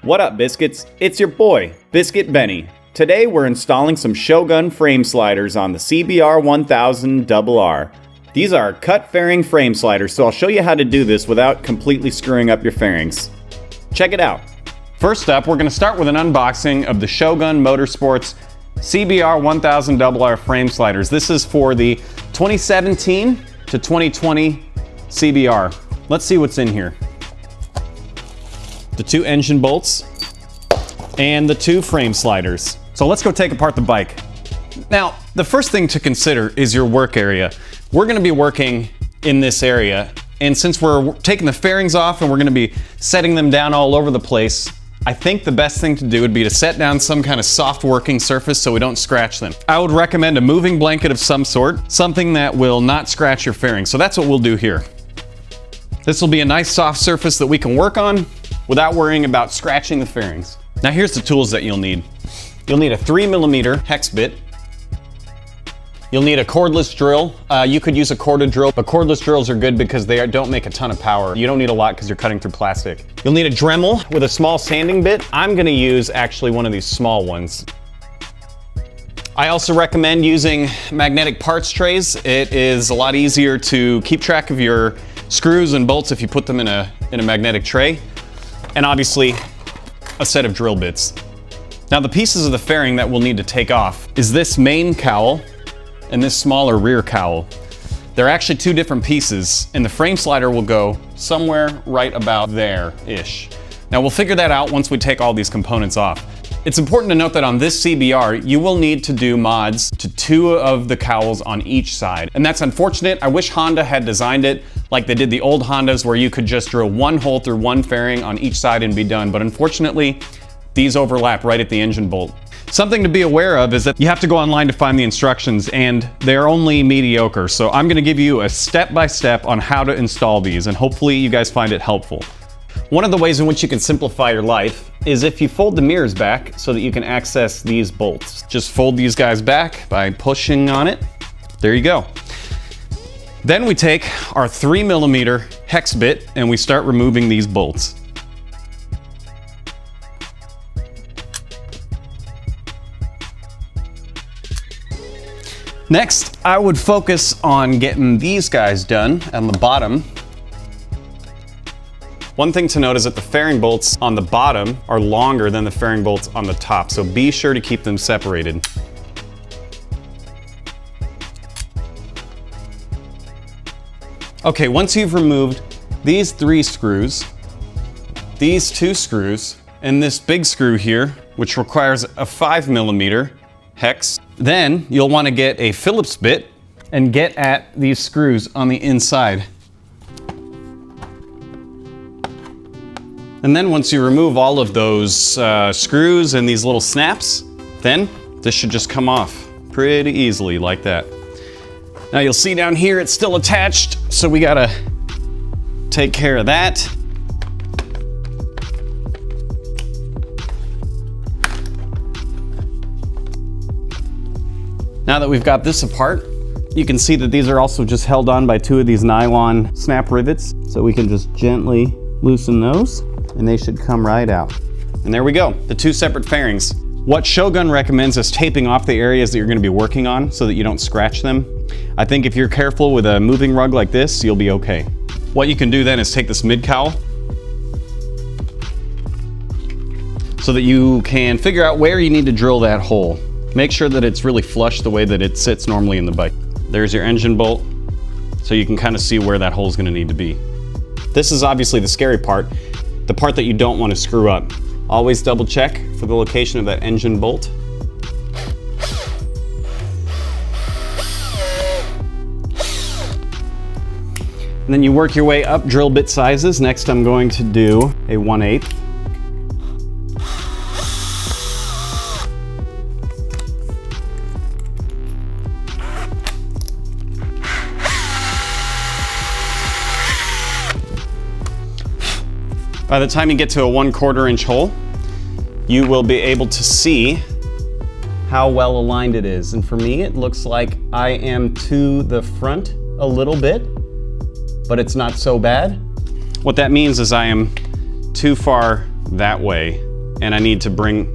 What up, Biscuits? It's your boy, Biscuit Benny. Today we're installing some Shogun frame sliders on the CBR1000RR. These are cut fairing frame sliders, so I'll show you how to do this without completely screwing up your fairings. Check it out. First up, we're going to start with an unboxing of the Shogun Motorsports CBR1000RR frame sliders. This is for the 2017 to 2020 CBR. Let's see what's in here. The 2 engine bolts and the 2 frame sliders. So let's go take apart the bike. Now, the first thing to consider is your work area. We're going to be working in this area, and since we're taking the fairings off and we're going to be setting them down all over the place, I think the best thing to do would be to set down some kind of soft working surface so we don't scratch them. I would recommend a moving blanket of some sort, something that will not scratch your fairings. So that's what we'll do here. This will be a nice soft surface that we can work on without worrying about scratching the fairings. Now here's the tools that you'll need. You'll need a 3mm hex bit. You'll need a cordless drill. You could use a corded drill, but cordless drills are good because they don't make a ton of power. You don't need a lot because you're cutting through plastic. You'll need a Dremel with a small sanding bit. I'm gonna use actually one of these small ones. I also recommend using magnetic parts trays. It is a lot easier to keep track of your screws and bolts if you put them in a magnetic tray. And obviously, a set of drill bits. Now the pieces of the fairing that we'll need to take off is this main cowl and this smaller rear cowl. They're actually 2 different pieces, and the frame slider will go somewhere right about there-ish. Now we'll figure that out once we take all these components off. It's important to note that on this CBR, you will need to do mods to 2 of the cowls on each side. And that's unfortunate. I wish Honda had designed it like they did the old Hondas, where you could just drill 1 hole through 1 fairing on each side and be done. But unfortunately, these overlap right at the engine bolt. Something to be aware of is that you have to go online to find the instructions, and they're only mediocre. So I'm gonna give you a step-by-step on how to install these, and hopefully you guys find it helpful. One of the ways in which you can simplify your life is if you fold the mirrors back so that you can access these bolts. Just fold these guys back by pushing on it. There you go. Then we take our 3mm hex bit and we start removing these bolts. Next, I would focus on getting these guys done on the bottom. One thing to note is that the fairing bolts on the bottom are longer than the fairing bolts on the top, so be sure to keep them separated. Okay, once you've removed these 3 screws, these 2 screws, and this big screw here, which requires a 5mm hex, then you'll want to get a Phillips bit and get at these screws on the inside. And then once you remove all of those screws and these little snaps, then this should just come off pretty easily like that. Now you'll see down here it's still attached, so we gotta take care of that. Now that we've got this apart, you can see that these are also just held on by 2 of these nylon snap rivets, so we can just gently loosen those and they should come right out. And there we go, the 2 separate fairings. What Shogun recommends is taping off the areas that you're gonna be working on so that you don't scratch them. I think if you're careful with a moving rug like this, you'll be okay. What you can do then is take this mid cowl so that you can figure out where you need to drill that hole. Make sure that it's really flush the way that it sits normally in the bike. There's your engine bolt, so you can kind of see where that hole is gonna need to be. This is obviously the scary part, the part that you don't want to screw up. Always double check for the location of that engine bolt. And then you work your way up drill bit sizes. Next I'm going to do a 1/8. By the time you get to a 1/4 inch hole, you will be able to see how well aligned it is. And for me, it looks like I am to the front a little bit, but it's not so bad. What that means is I am too far that way. and I need to bring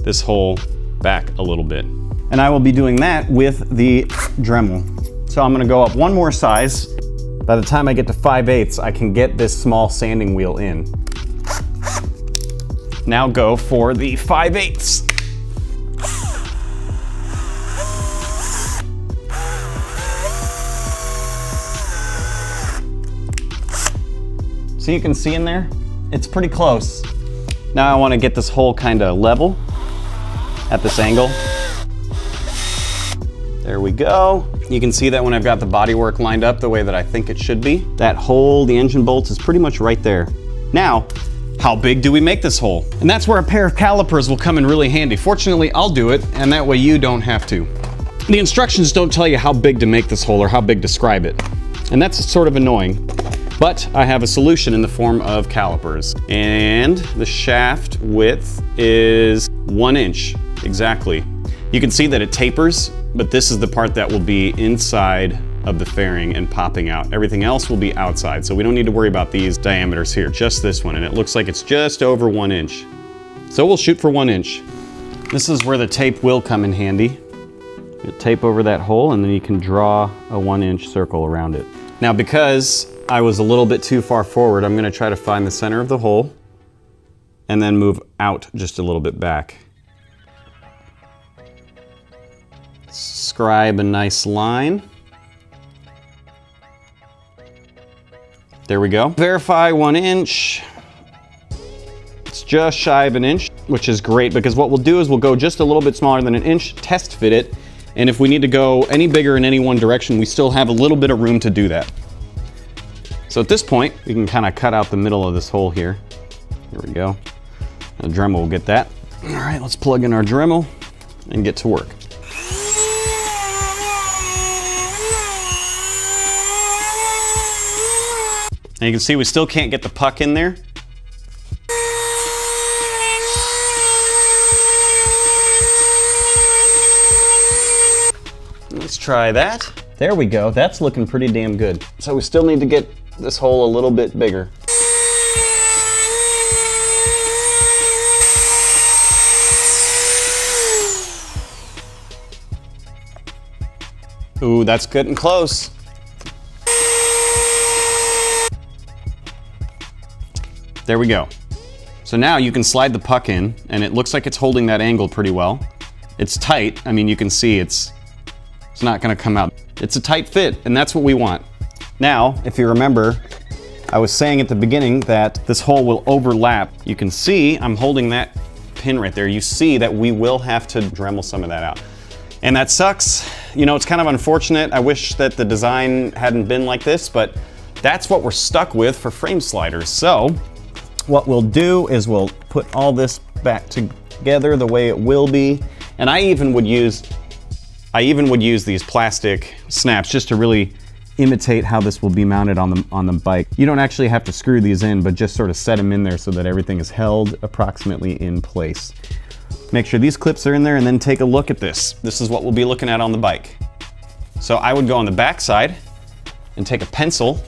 this hole back a little bit. And I will be doing that with the Dremel. So I'm gonna go up one more size. By the time I get to 5/8, I can get this small sanding wheel in. Now go for the 5/8. So you can see in there, it's pretty close. Now I want to get this hole kind of level at this angle. There we go. You can see that when I've got the bodywork lined up the way that I think it should be. That hole, the engine bolts, is pretty much right there. Now, how big do we make this hole? And that's where a pair of calipers will come in really handy. Fortunately, I'll do it, and that way you don't have to. The instructions don't tell you how big to make this hole or how big to scribe it. And that's sort of annoying. But I have a solution in the form of calipers. And the shaft width is 1 inch, exactly. You can see that it tapers, but this is the part that will be inside of the fairing and popping out. Everything else will be outside, so we don't need to worry about these diameters here, just this one. And it looks like it's just over 1 inch. So we'll shoot for 1 inch. This is where the tape will come in handy. You tape over that hole and then you can draw a 1 inch circle around it. Now, because I was a little bit too far forward, I'm gonna try to find the center of the hole and then move out just a little bit back. Scribe a nice line. There we go. Verify 1 inch. It's just shy of 1 inch, which is great because what we'll do is we'll go just a little bit smaller than 1 inch, test fit it, and if we need to go any bigger in any one direction, we still have a little bit of room to do that. So at this point, we can kind of cut out the middle of this hole here. Here we go. The Dremel will get that. All right, let's plug in our Dremel and get to work. And you can see we still can't get the puck in there. Let's try that. There we go, that's looking pretty damn good. So we still need to get this hole a little bit bigger. Ooh, that's getting close. There we go. So now you can slide the puck in and it looks like it's holding that angle pretty well. It's tight, I mean you can see it's not gonna come out. It's a tight fit and that's what we want. Now, if you remember, I was saying at the beginning that this hole will overlap. You can see I'm holding that pin right there. You see that we will have to Dremel some of that out. And that sucks. You know, it's kind of unfortunate. I wish that the design hadn't been like this, but that's what we're stuck with for frame sliders. So what we'll do is we'll put all this back together the way it will be. And I even would use these plastic snaps just to really imitate how this will be mounted on the bike. You don't actually have to screw these in, but just sort of set them in there so that everything is held approximately in place. Make sure these clips are in there and then take a look at this. This is what we'll be looking at on the bike. So I would go on the back side and take a pencil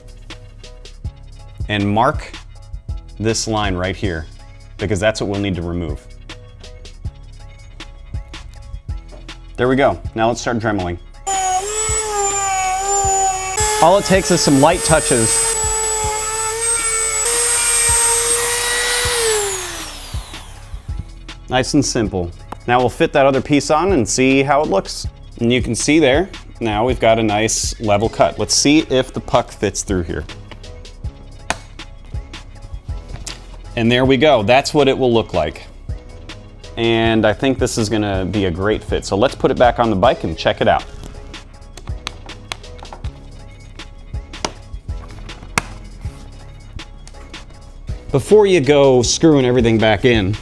and mark this line right here, because that's what we'll need to remove. There we go. Now let's start dremeling. All it takes is some light touches. Nice and simple. Now we'll fit that other piece on and see how it looks. And you can see there, now we've got a nice level cut. Let's see if the puck fits through here. And there we go. That's what it will look like. And I think this is gonna be a great fit. So let's put it back on the bike and check it out. Before you go screwing everything back in,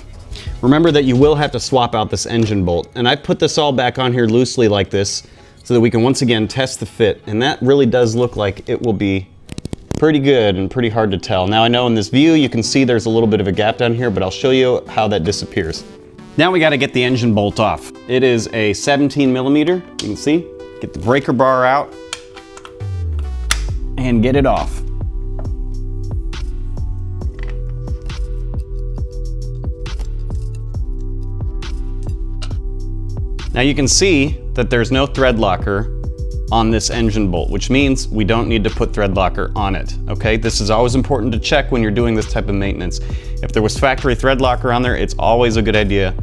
remember that you will have to swap out this engine bolt. And I put this all back on here loosely like this so that we can once again test the fit. And that really does look like it will be pretty good and pretty hard to tell. Now I know in this view you can see there's a little bit of a gap down here, but I'll show you how that disappears. Now we got to get the engine bolt off. It is a 17 millimeter, you can see. Get the breaker bar out and get it off. Now you can see that there's no thread locker on this engine bolt, which means we don't need to put thread locker on it, okay? This is always important to check when you're doing this type of maintenance. If there was factory thread locker on there, it's always a good idea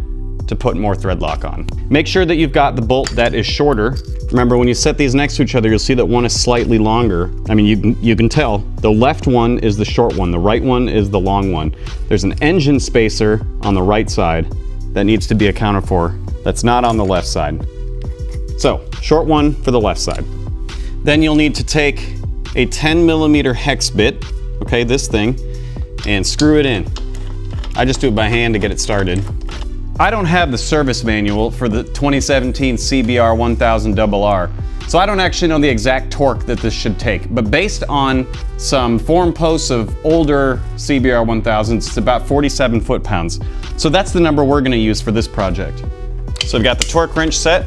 to put more thread lock on. Make sure that you've got the bolt that is shorter. Remember, when you set these next to each other, you'll see that one is slightly longer. I mean, you can tell. The left one is the short one, the right one is the long one. There's an engine spacer on the right side that needs to be accounted for. That's not on the left side. So, short one for the left side. Then you'll need to take a 10mm hex bit, okay, this thing, and screw it in. I just do it by hand to get it started. I don't have the service manual for the 2017 CBR1000RR, so I don't actually know the exact torque that this should take, but based on some forum posts of older CBR1000s, it's about 47 foot-pounds. So that's the number we're gonna use for this project. So I've got the torque wrench set.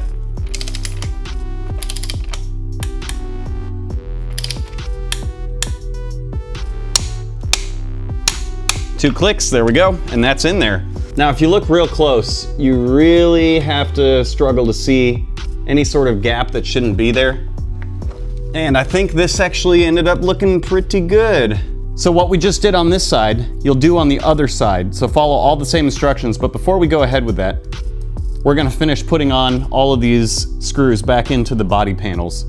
Two clicks, there we go, and that's in there. Now, if you look real close, you really have to struggle to see any sort of gap that shouldn't be there. And I think this actually ended up looking pretty good. So what we just did on this side, you'll do on the other side. So follow all the same instructions, but before we go ahead with that, we're gonna finish putting on all of these screws back into the body panels.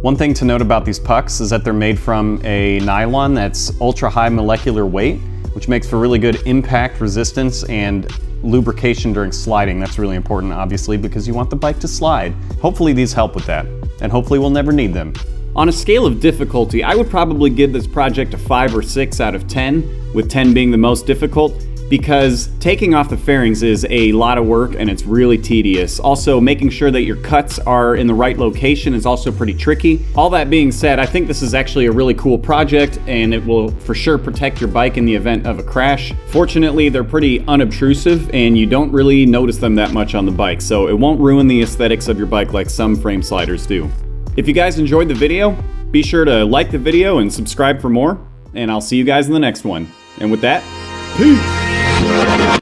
One thing to note about these pucks is that they're made from a nylon that's ultra high molecular weight, which makes for really good impact resistance and lubrication during sliding. That's really important, obviously, because you want the bike to slide. Hopefully these help with that, and hopefully we'll never need them. On a scale of difficulty, I would probably give this project a 5 or 6 out of 10, with 10 being the most difficult, because taking off the fairings is a lot of work and it's really tedious. Also, making sure that your cuts are in the right location is also pretty tricky. All that being said, I think this is actually a really cool project and it will for sure protect your bike in the event of a crash. Fortunately, they're pretty unobtrusive and you don't really notice them that much on the bike, so it won't ruin the aesthetics of your bike like some frame sliders do. If you guys enjoyed the video, be sure to like the video and subscribe for more, and I'll see you guys in the next one. And with that, peace!